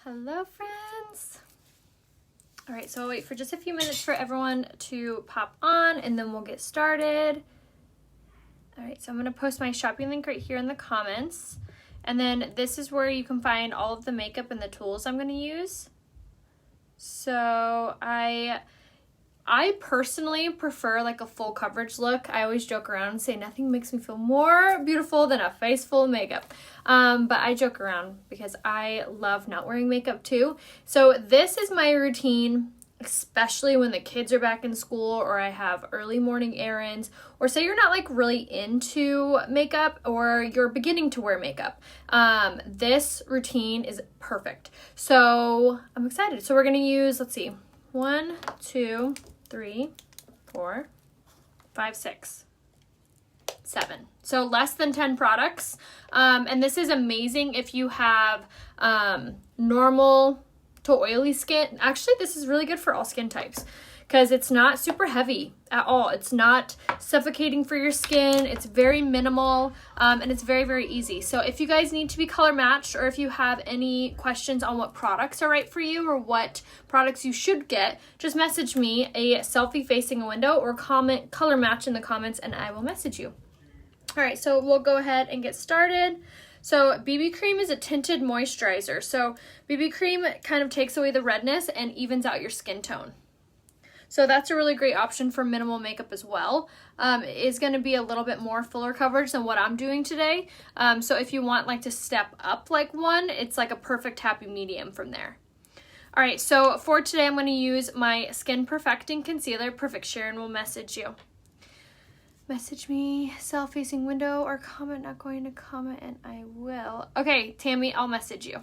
Hello, friends. All right, so I'll wait for just a few minutes for everyone to pop on and then we'll get started. All right, so I'm going to post my shopping link right here in the comments. And then this is where you can find all of the makeup and the tools I'm going to use. So I personally prefer like a full coverage look. I always joke around and say nothing makes me feel more beautiful than a face full of makeup. But I joke around because I love not wearing makeup too. So this is my routine, especially when the kids are back in school or I have early morning errands, or say you're not like really into makeup or you're beginning to wear makeup. This routine is perfect. So I'm excited. So we're going to use, let's see, 1, 2, 3, 4, 5, 6, 7. So less than 10 products. And this is amazing if you have normal to oily skin. Actually, this is really good for all skin types because it's not super heavy at all. It's not suffocating for your skin. It's very minimal and it's very, very easy. So if you guys need to be color matched or if you have any questions on what products are right for you or what products you should get, just message me a selfie facing a window or comment color match in the comments and I will message you. All right, so we'll go ahead and get started. So BB cream is a tinted moisturizer. So BB cream kind of takes away the redness and evens out your skin tone. So that's a really great option for minimal makeup as well. It is going to be a little bit more fuller coverage than what I'm doing today. So if you want like to step up like one, it's like a perfect happy medium from there. All right, so for today, I'm going to use my Skin Perfecting Concealer. Perfect, Sharon will message you. Message me, self-facing window, or comment, not going to comment, and I will. Okay, Tammy, I'll message you.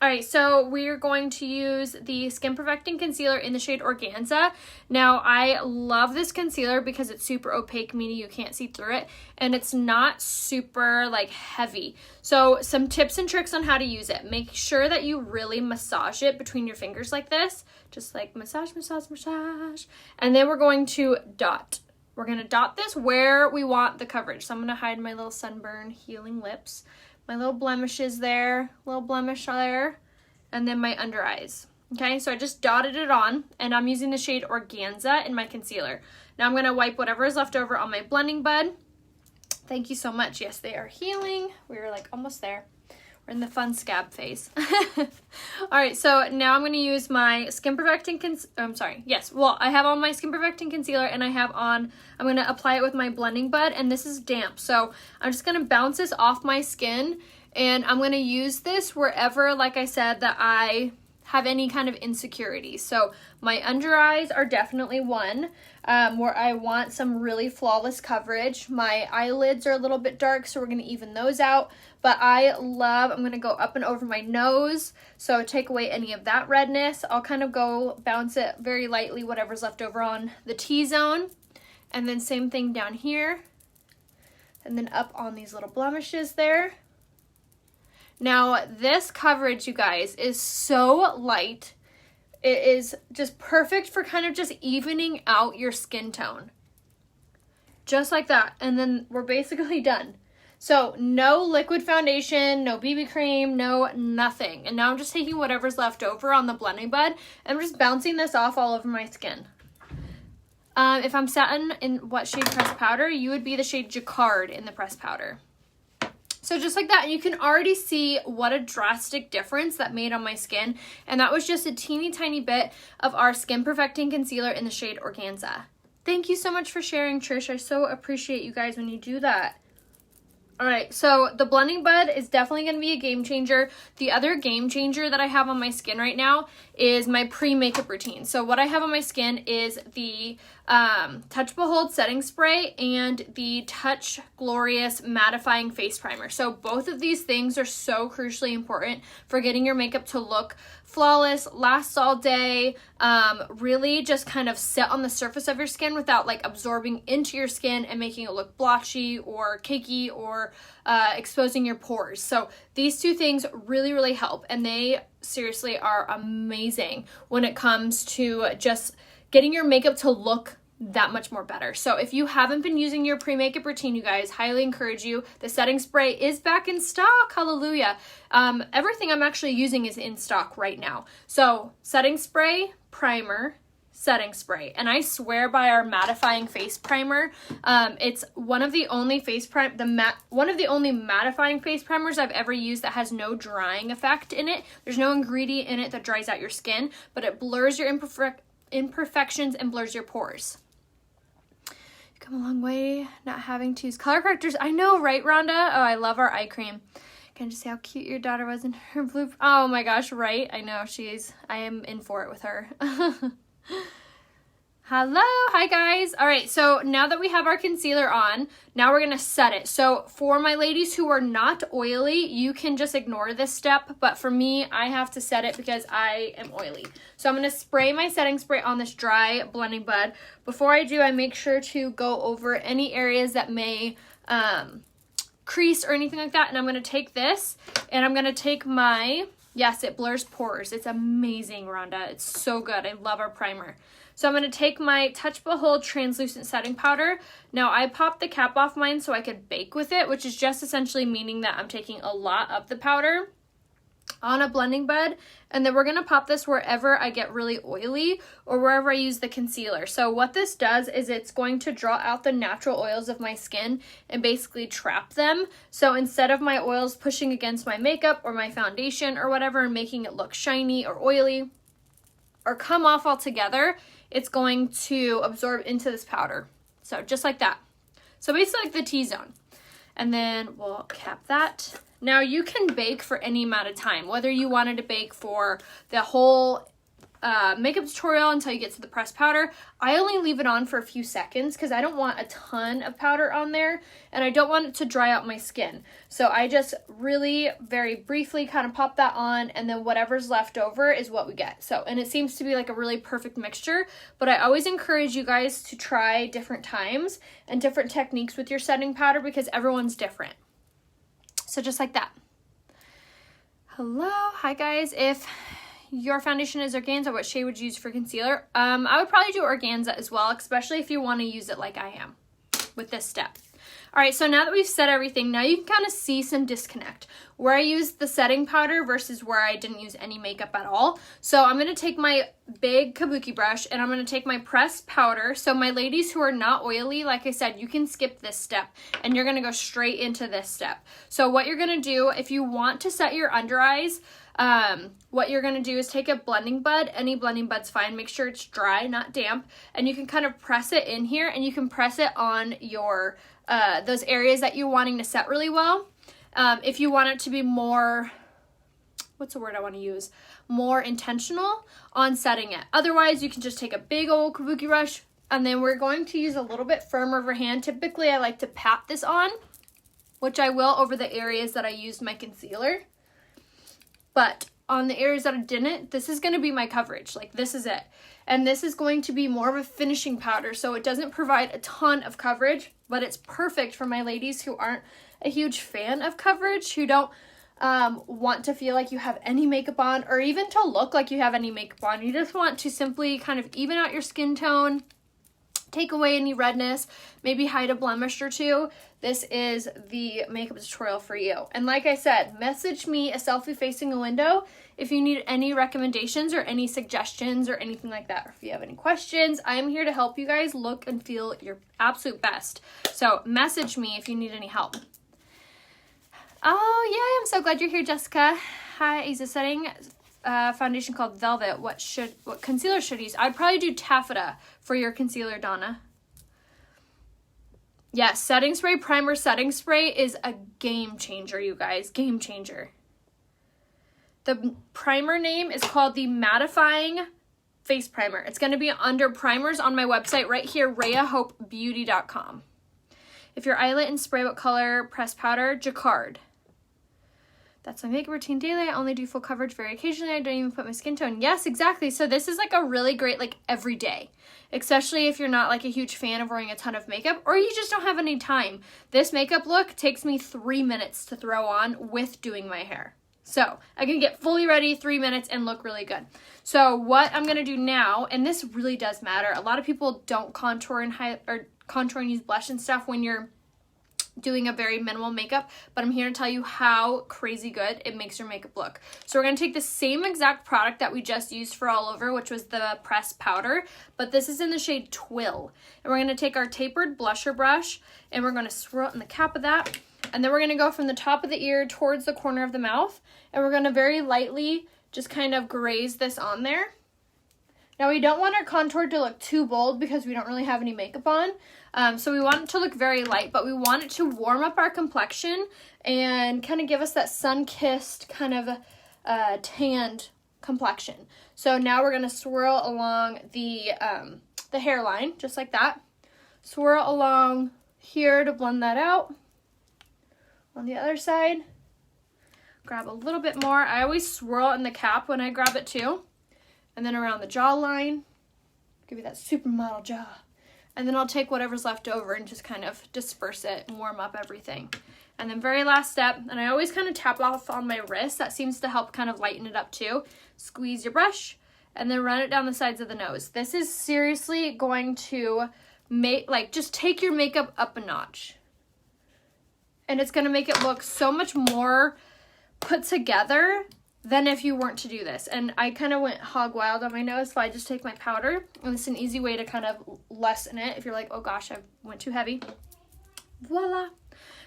All right, so we're going to use the Skin Perfecting Concealer in the shade Organza. Now, I love this concealer because it's super opaque, meaning you can't see through it, and it's not super, like, heavy. So, some tips and tricks on how to use it. Make sure that you really massage it between your fingers like this. Just like massage, massage, massage. And then we're going to dot. We're going to dot this where we want the coverage. So I'm going to hide my little sunburn healing lips. My little blemishes there, little blemish there, and then my under eyes. Okay, so I just dotted it on, and I'm using the shade Organza in my concealer. Now I'm going to wipe whatever is left over on my blending bud. Thank you so much. Yes, they are healing. We were like almost there. We're in the fun scab phase. All right, so now I'm going to use my Skin Perfecting I have on my Skin Perfecting Concealer and I'm going to apply it with my blending bud, and this is damp. So I'm just going to bounce this off my skin, and I'm going to use this wherever, like I said, that I have any kind of insecurity. So my under eyes are definitely one where I want some really flawless coverage. My eyelids are a little bit dark, so we're going to even those out. But I'm going to go up and over my nose, so take away any of that redness. I'll kind of go bounce it very lightly, whatever's left over on the T-zone. And then same thing down here. And then up on these little blemishes there. Now, this coverage, you guys, is so light. It is just perfect for kind of just evening out your skin tone. Just like that. And then we're basically done. So no liquid foundation, no BB cream, no nothing. And now I'm just taking whatever's left over on the blending bud and I'm just bouncing this off all over my skin. If I'm satin in what shade pressed powder, you would be the shade Jacquard in the pressed powder. So just like that, you can already see what a drastic difference that made on my skin. And that was just a teeny tiny bit of our Skin Perfecting Concealer in the shade Organza. Thank you so much for sharing, Trish. I so appreciate you guys when you do that. All right, so the blending bud is definitely going to be a game changer. The other game changer that I have on my skin right now is my pre-makeup routine. So what I have on my skin is the Touch Behold Setting Spray and the Touch Glorious Mattifying Face Primer. So both of these things are so crucially important for getting your makeup to look flawless, lasts all day, really just kind of sit on the surface of your skin without like absorbing into your skin and making it look blotchy or cakey or exposing your pores. So these two things really, really help, and they seriously are amazing when it comes to just getting your makeup to look that much more better. So if you haven't been using your pre-makeup routine, you guys, highly encourage you. The setting spray is back in stock. Hallelujah. Everything I'm actually using is in stock right now. So setting spray, primer, setting spray, and I swear by our mattifying face primer. It's one of the only mattifying face primers I've ever used that has no drying effect in it. There's no ingredient in it that dries out your skin, but it blurs your imperfections and blurs your pores. You come a long way not having to use color correctors. I know, right, Rhonda? Oh, I love our eye cream. Can I just say how cute your daughter was in her blue? Oh my gosh, right? I know, I am in for it with her. Hello, hi guys. All right, so now that we have our concealer on, now we're gonna set it. So for my ladies who are not oily, you can just ignore this step, but for me, I have to set it because I am oily. So I'm gonna spray my setting spray on this dry blending bud. Before I do, I make sure to go over any areas that may crease or anything like that, and I'm gonna take this, and I'm gonna take my, yes, it blurs pores. It's amazing, Rhonda. It's so good. I love our primer. So I'm going to take my Touch Behold translucent setting powder. Now I popped the cap off mine so I could bake with it, which is just essentially meaning that I'm taking a lot of the powder on a blending bud, and then we're going to pop this wherever I get really oily or wherever I use the concealer. So what this does is it's going to draw out the natural oils of my skin and basically trap them. So instead of my oils pushing against my makeup or my foundation or whatever and making it look shiny or oily or come off altogether, it's going to absorb into this powder. So just like that. So basically like the T-zone. And then we'll cap that. Now you can bake for any amount of time, whether you wanted to bake for the whole makeup tutorial until you get to the pressed powder. I only leave it on for a few seconds because I don't want a ton of powder on there and I don't want it to dry out my skin. So I just really very briefly kind of pop that on, and then whatever's left over is what we get. So, and it seems to be like a really perfect mixture, but I always encourage you guys to try different times and different techniques with your setting powder because everyone's different. So just like that. Hello, hi guys. If your foundation is organza, what shade would you use for concealer? I would probably do organza as well, especially if you want to use it like I am with this step. All right, so now that we've set everything, now you can kind of see some disconnect where I used the setting powder versus where I didn't use any makeup at all. So I'm going to take my big kabuki brush and I'm going to take my pressed powder. So my ladies who are not oily, like I said, you can skip this step and you're going to go straight into this step. So what you're going to do, if you want to set your under eyes, what you're going to do is take a blending bud. Any blending bud's fine. Make sure it's dry, not damp. And you can kind of press it in here and you can press it on your those areas that you're wanting to set really well. If you want it to be more, what's the word I want to use? More intentional on setting it. Otherwise, you can just take a big old kabuki brush, and then we're going to use a little bit firmer of a hand. Typically, I like to pat this on, which I will over the areas that I used my concealer. But on the areas that I didn't, this is going to be my coverage. Like, this is it. And this is going to be more of a finishing powder, so it doesn't provide a ton of coverage, but it's perfect for my ladies who aren't a huge fan of coverage, who don't want to feel like you have any makeup on, or even to look like you have any makeup on. You just want to simply kind of even out your skin tone, take away any redness, maybe hide a blemish or two. This is the makeup tutorial for you. And like I said, message me a selfie facing a window if you need any recommendations or any suggestions or anything like that. Or if you have any questions, I am here to help you guys look and feel your absolute best. So message me if you need any help. Oh, yeah, I'm so glad you're here, Jessica. Hi, is setting foundation called Velvet. What concealer should I use? I'd probably do Taffeta for your concealer, Donna. Yes, setting spray, primer setting spray is a game changer, you guys. Game changer. The primer name is called the Mattifying Face Primer. It's going to be under primers on my website right here, RheaHopeBeauty.com. If your eyelet and spray, what color pressed powder? Jacquard. That's my makeup routine daily. I only do full coverage very occasionally. I don't even put my skin tone. Yes, exactly. So this is like a really great, like, every day, especially if you're not like a huge fan of wearing a ton of makeup or you just don't have any time. This makeup look takes me 3 minutes to throw on with doing my hair. So I can get fully ready 3 minutes and look really good. So what I'm going to do now, and this really does matter. A lot of people don't contour and use blush and stuff when you're doing a very minimal makeup, but I'm here to tell you how crazy good it makes your makeup look. So we're going to take the same exact product that we just used for all over, which was the pressed powder, but this is in the shade Twill. And we're going to take our tapered blusher brush and we're going to swirl it in the cap of that. And then we're going to go from the top of the ear towards the corner of the mouth, and we're going to very lightly just kind of graze this on there. Now we don't want our contour to look too bold because we don't really have any makeup on. So we want it to look very light, but we want it to warm up our complexion and kind of give us that sun-kissed kind of tanned complexion. So now we're going to swirl along the hairline, just like that. Swirl along here to blend that out. On the other side, grab a little bit more. I always swirl in the cap when I grab it too. And then around the jawline, give you that supermodel jaw. And then I'll take whatever's left over and just kind of disperse it and warm up everything. And then very last step, and I always kind of tap off on my wrist. That seems to help kind of lighten it up too. Squeeze your brush and then run it down the sides of the nose. This is seriously going to make, just take your makeup up a notch. And it's going to make it look so much more put together than if you weren't to do this. And I kind of went hog wild on my nose, so I just take my powder, and it's an easy way to kind of lessen it if you're like, oh gosh, I went too heavy. Voila.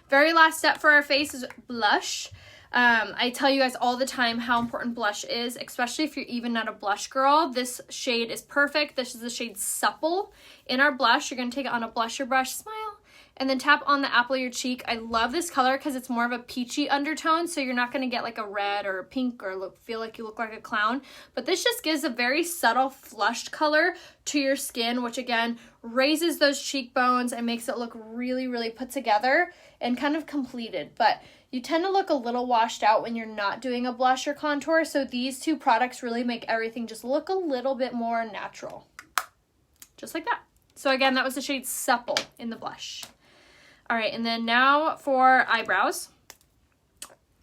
Very last step for our face is blush. I tell you guys all the time how important blush is, especially if you're even not a blush girl. This shade is perfect. This is the shade Supple. In our blush, you're going to take it on a blusher brush, smile, and then tap on the apple of your cheek. I love this color because it's more of a peachy undertone, so you're not going to get like a red or a pink or feel like you look like a clown. But this just gives a very subtle flushed color to your skin, which again raises those cheekbones and makes it look really, really put together and kind of completed. But you tend to look a little washed out when you're not doing a blush or contour, so these two products really make everything just look a little bit more natural. Just like that. So again, that was the shade Supple in the blush. All right, and then now for eyebrows.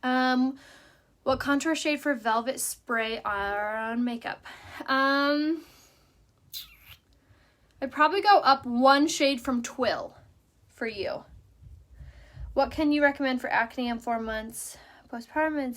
What contour shade for Velvet Spray on makeup? I'd probably go up one shade from Twill for you. What can you recommend for acne in 4 months? Postpartum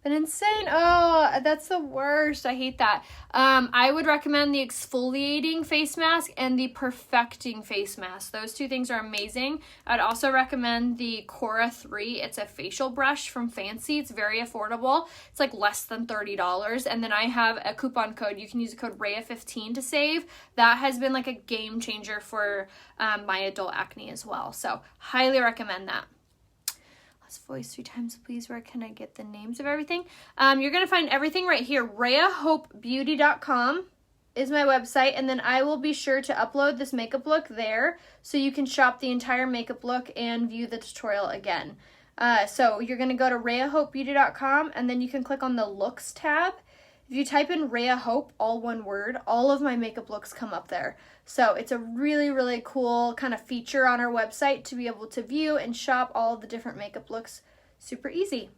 been insane. Oh, that's the worst. I hate that. I would recommend the exfoliating face mask and the perfecting face mask. Those two things are amazing. I'd also recommend the Cora 3. It's a facial brush from Fancy. It's very affordable. It's like less than $30. And then I have a coupon code. You can use the code RHEA15 to save. That has been like a game changer for my adult acne as well. So highly recommend that. Voice 3 times, please. Where can I get the names of everything? You're going to find everything right here. RheaHopeBeauty.com is my website, and then I will be sure to upload this makeup look there so you can shop the entire makeup look and view the tutorial again. So you're going to go to RheaHopeBeauty.com, and then you can click on the looks tab. If you type in Rhea Hope, all one word, all of my makeup looks come up there. So it's a really, really cool kind of feature on our website to be able to view and shop all of the different makeup looks super easy.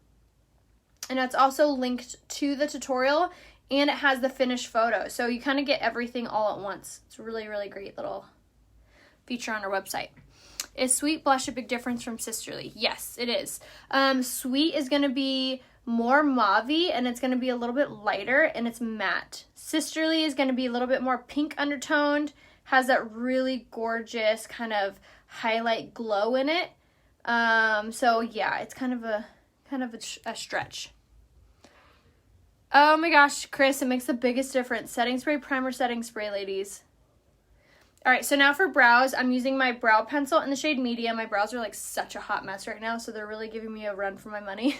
And it's also linked to the tutorial, and it has the finished photo. So you kind of get everything all at once. It's a really, really great little feature on our website. Is Sweet Blush a big difference from Sisterly? Yes, it is. Sweet is going to be more mauve-y, and it's going to be a little bit lighter, and it's matte. Sisterly is going to be a little bit more pink undertoned, has that really gorgeous kind of highlight glow in it. So yeah, it's kind of a stretch. Oh my gosh, Chris, it makes the biggest difference. Setting spray, primer, setting spray, ladies. All right, so now for brows, I'm using my brow pencil in the shade Medium. My brows are like such a hot mess right now, so they're really giving me a run for my money.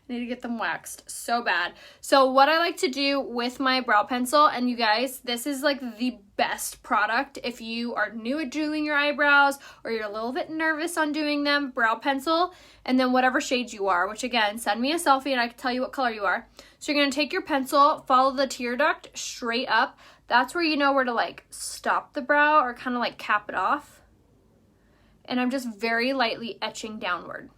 I need to get them waxed so bad. So what I like to do with my brow pencil, and you guys, this is like the best product if you are new at doing your eyebrows or you're a little bit nervous on doing them, brow pencil, and then whatever shade you are, which again, send me a selfie and I can tell you what color you are. So you're going to take your pencil, follow the tear duct straight up. That's where you know where to like stop the brow or kind of like cap it off. And I'm just very lightly etching downward.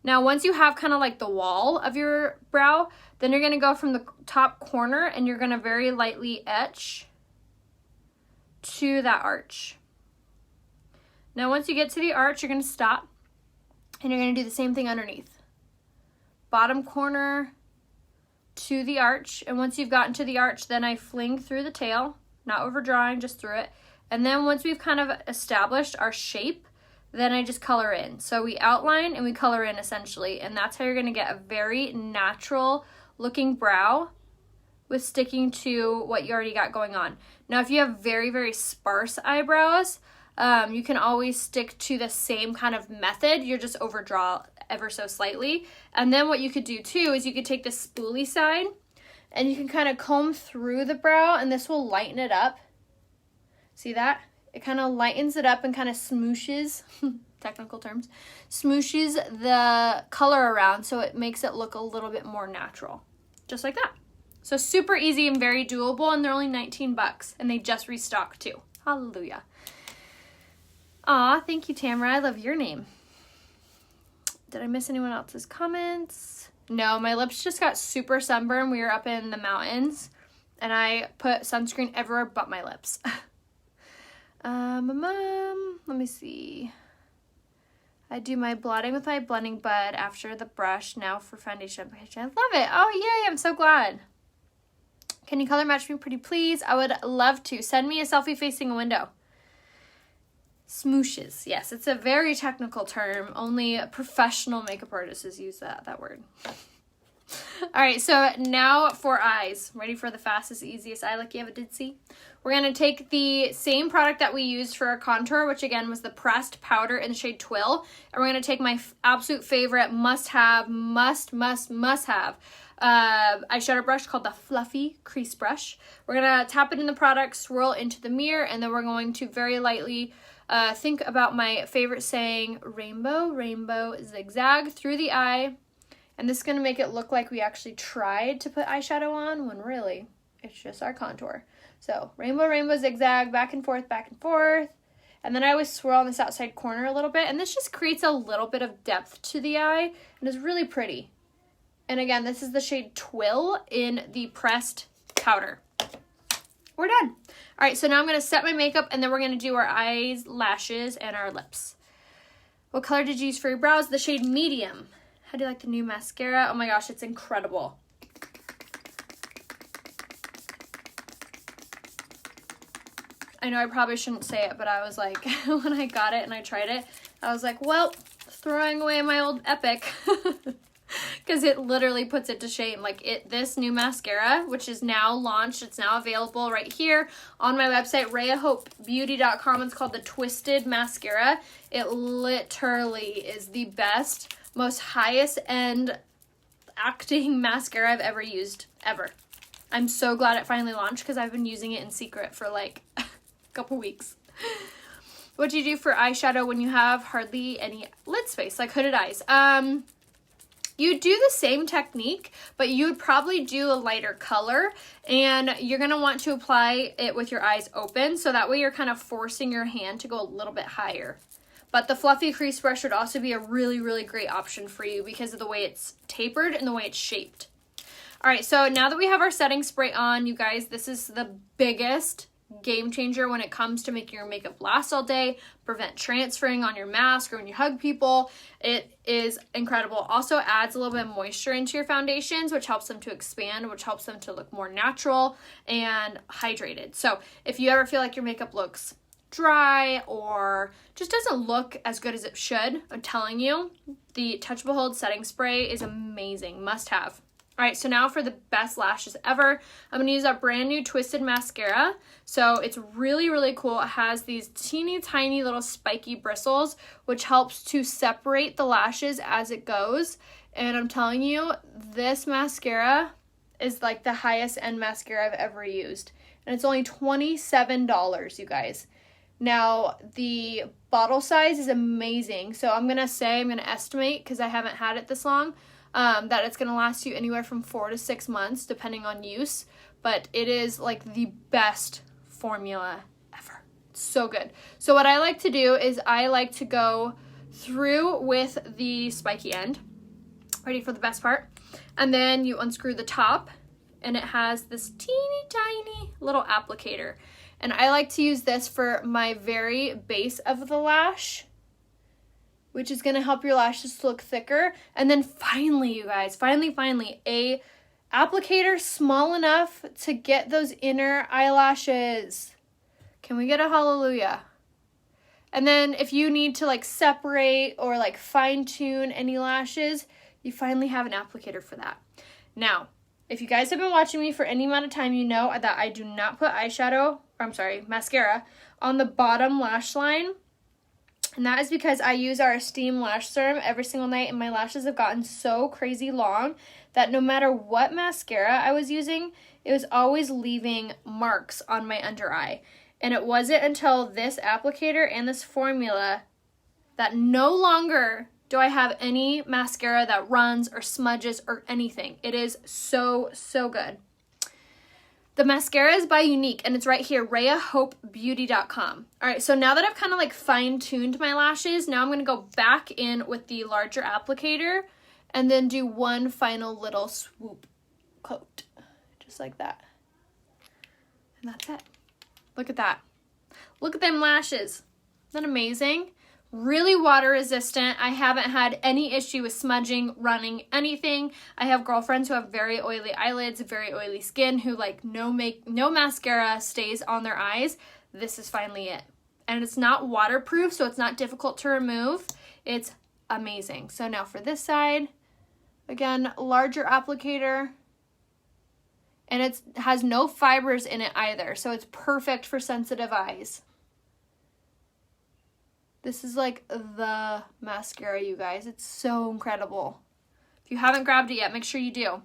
Now, once you have kind of like the wall of your brow, then you're going to go from the top corner and you're going to very lightly etch to that arch. Now, once you get to the arch, you're going to stop and you're going to do the same thing underneath. Bottom corner to the arch, and once you've gotten to the arch, then I fling through the tail, not overdrawing, just through it. And then once we've kind of established our shape, then I just color in. So we outline and we color in essentially, and that's how you're going to get a very natural looking brow with sticking to what you already got going on. Now, if you have very, very sparse eyebrows, you can always stick to the same kind of method. You just overdraw ever so slightly. And then what you could do too is you could take the spoolie side and you can kind of comb through the brow, and this will lighten it up. See that? It kind of lightens it up and kind of smooshes, technical terms, smooshes the color around so it makes it look a little bit more natural. Just like that. So super easy and very doable, and they're only 19 bucks, and they just restocked too. Hallelujah. Aw, thank you, Tamara. I love your name. Did I miss anyone else's comments? No, my lips just got super sunburned. We were up in the mountains, and I put sunscreen everywhere but my lips. Let me see. I do my blotting with my blending bud after the brush. Now for foundation application. I love it. Oh, yay. I'm so glad. Can you color match me pretty please? I would love to. Send me a selfie facing a window. Smooshes. Yes, it's a very technical term. Only professional makeup artists use that word. All right, so now for eyes. Ready for the fastest, easiest eye look you ever did see? We're going to take the same product that we used for our contour, which again was the pressed powder in the shade Twill. And we're going to take my absolute favorite must-have eyeshadow brush called the Fluffy Crease Brush. We're going to tap it in the product, swirl into the mirror, and then we're going to very lightly think about my favorite saying, rainbow, rainbow, zigzag through the eye. And this is going to make it look like we actually tried to put eyeshadow on when really it's just our contour. So rainbow, rainbow, zigzag, back and forth, back and forth. And then I always swirl on this outside corner a little bit. And this just creates a little bit of depth to the eye. And it's really pretty. And again, this is the shade Twill in the pressed powder. We're done. All right, so now I'm going to set my makeup, and then we're going to do our eyes, lashes, and our lips. What color did you use for your brows? The shade Medium. How do you like the new mascara? Oh my gosh, it's incredible. I know I probably shouldn't say it, but I was like, when I got it and I tried it, I was like, well, throwing away my old Epic. Because it literally puts it to shame. Like this new mascara, which is now launched, it's now available right here on my website, RheaHopeBeauty.com. It's called the Twisted Mascara. It literally is the best, most highest end acting mascara I've ever used, ever. I'm so glad it finally launched because I've been using it in secret for like a couple weeks. What do you do for eyeshadow when you have hardly any lid space, like hooded eyes? You do the same technique, but you would probably do a lighter color, and you're going to want to apply it with your eyes open, so that way you're kind of forcing your hand to go a little bit higher. But the Fluffy Crease Brush would also be a really, really great option for you because of the way it's tapered and the way it's shaped. All right, so now that we have our setting spray on, you guys, this is the biggest game changer when it comes to making your makeup last all day, prevent transferring on your mask or when you hug people. It is incredible. Also adds a little bit of moisture into your foundations, which helps them to expand, which helps them to look more natural and hydrated. So if you ever feel like your makeup looks dry or just doesn't look as good as it should, I'm telling you, the Touchable Hold setting spray is amazing. Must have. All right, so now for the best lashes ever, I'm going to use our brand new Twisted Mascara. So it's really, really cool. It has these teeny tiny little spiky bristles, which helps to separate the lashes as it goes. And I'm telling you, this mascara is like the highest end mascara I've ever used. And it's only $27, you guys. Now, the bottle size is amazing. So I'm going to estimate, because I haven't had it this long, that it's going to last you anywhere from 4 to 6 months, depending on use. But it is like the best formula ever. It's so good. So what I like to do is I like to go through with the spiky end. Ready for the best part? And then you unscrew the top, and it has this teeny tiny little applicator. And I like to use this for my very base of the lash, which is going to help your lashes to look thicker. And then finally, you guys, finally, a applicator small enough to get those inner eyelashes. Can we get a hallelujah? And then if you need to like separate or like fine tune any lashes, you finally have an applicator for that. Now, if you guys have been watching me for any amount of time, you know that I do not put mascara on the bottom lash line. And that is because I use our Esteem Lash Serum every single night, and my lashes have gotten so crazy long that no matter what mascara I was using, it was always leaving marks on my under eye. And it wasn't until this applicator and this formula that no longer do I have any mascara that runs or smudges or anything. It is so, so good. The mascara is by Younique, and it's right here, RheaHopeBeauty.com. All right, so now that I've kind of like fine-tuned my lashes, now I'm going to go back in with the larger applicator and then do one final little swoop coat, just like that. And that's it. Look at that. Look at them lashes. Isn't that amazing? Really water resistant. I haven't had any issue with smudging, running, anything. I have girlfriends who have very oily eyelids, very oily skin, who like no mascara stays on their eyes. This is finally it. And it's not waterproof, so it's not difficult to remove. It's amazing. So now for this side, again, larger applicator. And it has no fibers in it either, so it's perfect for sensitive eyes. This is like the mascara, you guys. It's so incredible. If you haven't grabbed it yet, make sure you do.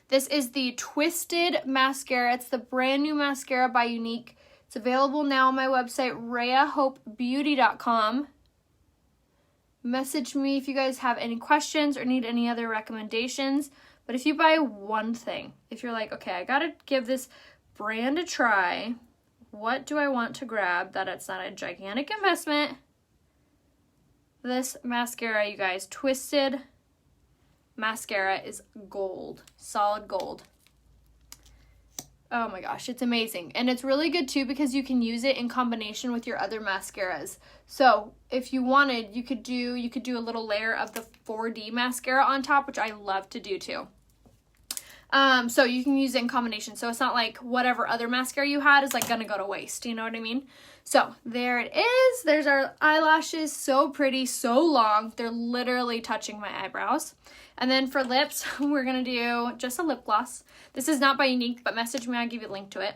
This is the Twisted Mascara. It's the brand new mascara by Younique. It's available now on my website, RheaHopeBeauty.com. Message me if you guys have any questions or need any other recommendations. But if you buy one thing, if you're like, okay, I gotta give this brand a try, what do I want to grab that it's not a gigantic investment? This mascara, you guys, Twisted Mascara is gold, solid gold. Oh my gosh, it's amazing. And it's really good too because you can use it in combination with your other mascaras. So if you wanted, you could do a little layer of the 4D mascara on top, which I love to do too. So you can use it in combination. So it's not like whatever other mascara you had is like gonna go to waste. You know what I mean? So there it is. There's our eyelashes. So pretty, so long. They're literally touching my eyebrows. And then for lips, we're gonna do just a lip gloss. This is not by Younique, but message me, I'll give you a link to it.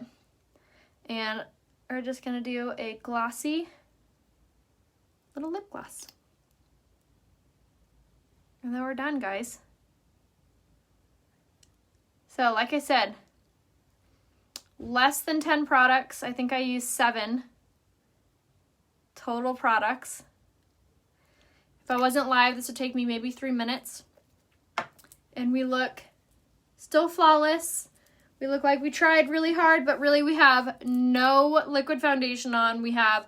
And we're just gonna do a glossy little lip gloss. And then we're done, guys. So like I said, less than 10 products. I think I used 7 total products. If I wasn't live, this would take me maybe 3 minutes. And we look still flawless. We look like we tried really hard, but really we have no liquid foundation on. We have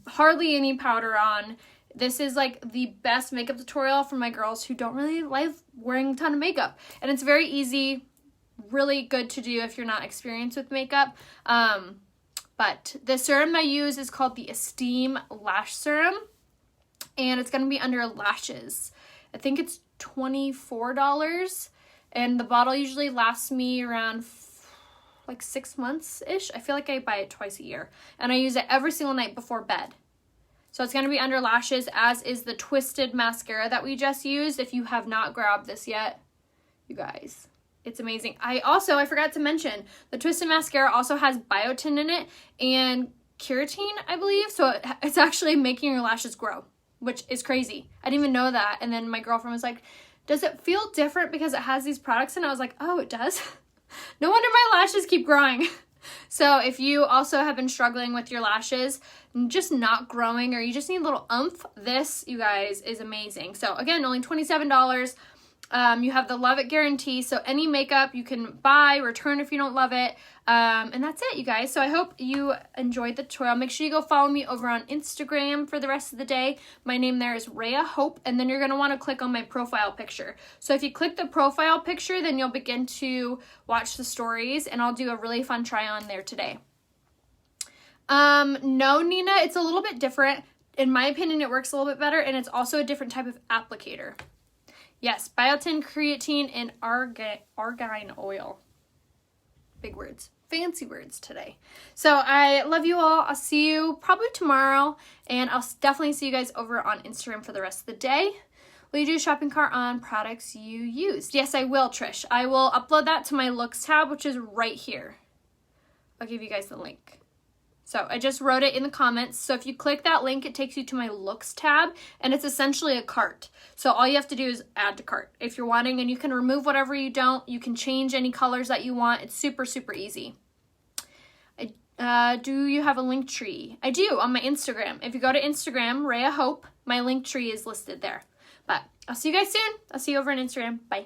hardly any powder on. This is like the best makeup tutorial for my girls who don't really like wearing a ton of makeup. And it's very easy, really good to do if you're not experienced with makeup. But the serum I use is called the Esteem Lash Serum. And it's going to be under lashes. I think it's $24. And the bottle usually lasts me around like 6 months-ish. I feel like I buy it twice a year. And I use it every single night before bed. So it's going to be under lashes, as is the Twisted Mascara that we just used. If you have not grabbed this yet, you guys, it's amazing. I forgot to mention, the Twisted Mascara also has biotin in it and keratin, I believe. So it's actually making your lashes grow, which is crazy. I didn't even know that. And then my girlfriend was like, does it feel different because it has these products? And I was like, oh, it does? No wonder my lashes keep growing. So if you also have been struggling with your lashes, just not growing, or you just need a little oomph, this, you guys, is amazing. So again, only $27. You have the love it guarantee, so any makeup you can buy, return if you don't love it, and that's it, you guys. So I hope you enjoyed the tutorial. Make sure you go follow me over on Instagram for the rest of the day. My name there is Rhea Hope, and then you're going to want to click on my profile picture. So if you click the profile picture, then you'll begin to watch the stories, and I'll do a really fun try on there today. No, Nina, it's a little bit different. In my opinion, it works a little bit better, and it's also a different type of applicator. Yes, biotin, creatine, and argine oil. Big words. Fancy words today. So I love you all. I'll see you probably tomorrow, and I'll definitely see you guys over on Instagram for the rest of the day. Will you do a shopping cart on products you used? Yes, I will, Trish. I will upload that to my looks tab, which is right here. I'll give you guys the link. So I just wrote it in the comments. So if you click that link, it takes you to my looks tab, and it's essentially a cart. So all you have to do is add to cart if you're wanting, and you can remove whatever you don't. You can change any colors that you want. It's super, super easy. Do you have a link tree? I do on my Instagram. If you go to Instagram, Rhea Hope, my link tree is listed there. But I'll see you guys soon. I'll see you over on Instagram. Bye.